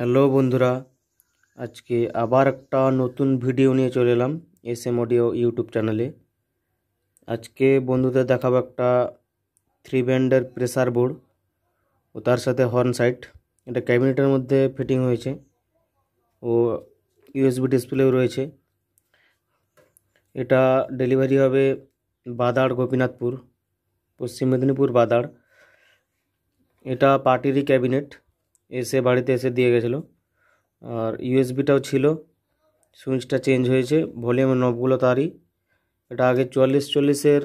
Hello বন্ধুরা, আজকে আবার একটা নতুন ভিডিও নিয়ে চলে এলাম এসএম অডিও ইউটিউব চ্যানেলে। আজকে বন্ধুদের দেখাবো একটা 3 ব্যান্ডের প্রেসার বোর্ড ও তার সাথে হর্ন সাইট। এটা ক্যাবিনেটের মধ্যে ফিটিং হয়েছে ও ইউএসবি ডিসপ্লেও রয়েছে। এটা ডেলিভারি হবে বাদাড়, গোপীনাথপুর, পশ্চিম মেদিনীপুর বাদাড়। এটা পার্টিরই ক্যাবিনেট, বাড়িতে এসে দিয়ে গেছিলো। আর ইউএসবিটাও ছিল, সুইচটা চেঞ্জ হয়েছে, ভলিউমের নবগুলো তারই। এটা আগে 4440-এর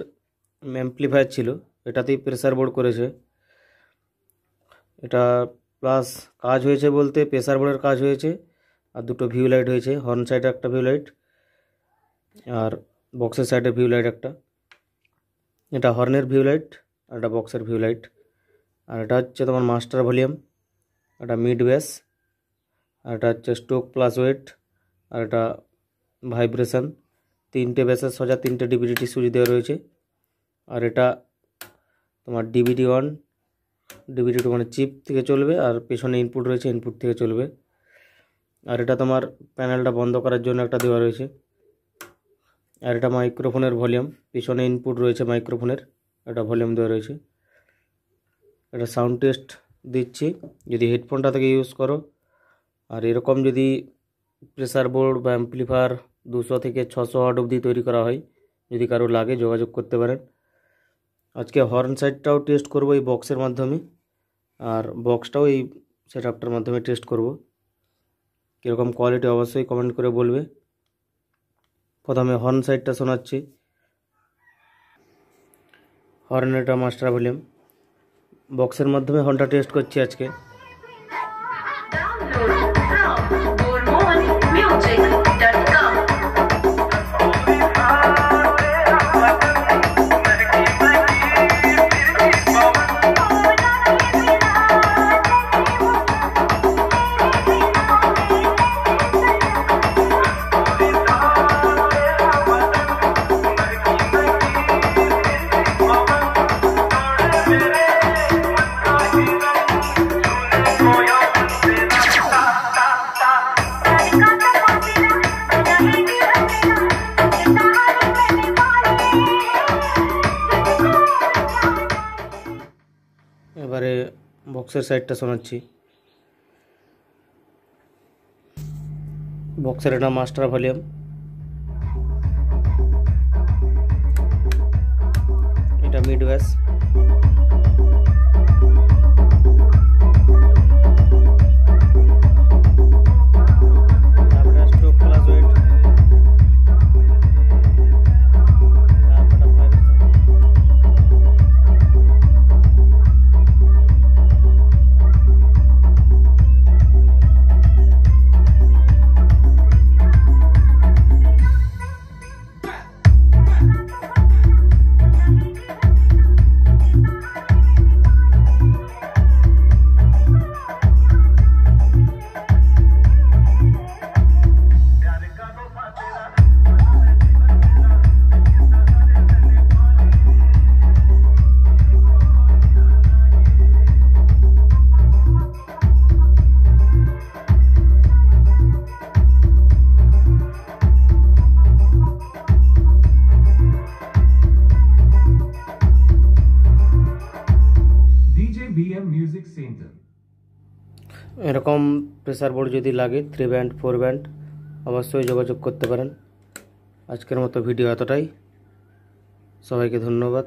অ্যাম্পলিফায়ার ছিল, এটাতেই প্রেসার বোর্ড করেছে। এটা প্লাস কাজ হয়েছে বলতে প্রেসার বোর্ডের কাজ হয়েছে, আর দুটো ভিউ লাইট হয়েছে, হর্ন সাইডে একটা ভিউ লাইট আর বক্সের সাইডে ভিউ লাইট একটা। এটা হর্নের ভিউ লাইট আর এটা বক্সের ভিউ লাইট। আর এটা হচ্ছে তোমার মাস্টার ভলিউম, এটা মিড বেস, আর এটা হচ্ছে স্ট্রোক প্লাস ওয়েট, আর এটা ভাইব্রেশন। 3টে বেসের সোজা 3টে ডিভিডি সুইচ দেওয়া রয়েছে। আর এটা তোমার ডিভিডি 1, ডিভিডি 2 মানে চিপ থেকে চলবে, আর পেছনে ইনপুট রয়েছে, ইনপুট থেকে চলবে। আর এটা তোমার প্যানেলটা বন্ধ করার জন্য একটা দেওয়া রয়েছে। আর এটা মাইক্রোফোনের ভলিউম, পিছনে ইনপুট রয়েছে মাইক্রোফোনের, এটা ভলিউম দেওয়া রয়েছে। এটা সাউন্ড টেস্ট দিচ্ছি যদি হেডফোনটা থেকে ইউজ করো। আর এরকম যদি প্রেসার বোর্ড বা অ্যাম্পলিফায়ার 200 থেকে 600 ওয়াট অবধি তৈরি করা হয়, যদি কারো লাগে যোগাযোগ করতে পারেন। আজকে হর্ন সাইডটাও টেস্ট করব এই বক্সের মাধ্যমে, আর বক্সটাও এই সেটআপটার মাধ্যমে টেস্ট করব। কীরকম কোয়ালিটি অবশ্যই কমেন্ট করে বলবে। প্রথমে হর্ন সাইডটা শোনাচ্ছি। হর্ন, এটা মাস্টার ভলিউম, বক্সের মাধ্যমে হর্নটা টেস্ট করছি আজকে। এবারে বক্সের সাইডটা শোনাচ্ছি। বক্সের এটা মাস্টার ভলিউম, এটা মিড বেস, তারপরে stroke plus wait, music centre. এরকম প্রেসার বোর্ড যদি লাগে 3 ব্যান্ড 4 ব্যান্ড অবশ্যই যোগাযোগ করতে পারেন। আজকের মতো ভিডিও এতটাই, সবাইকে ধন্যবাদ।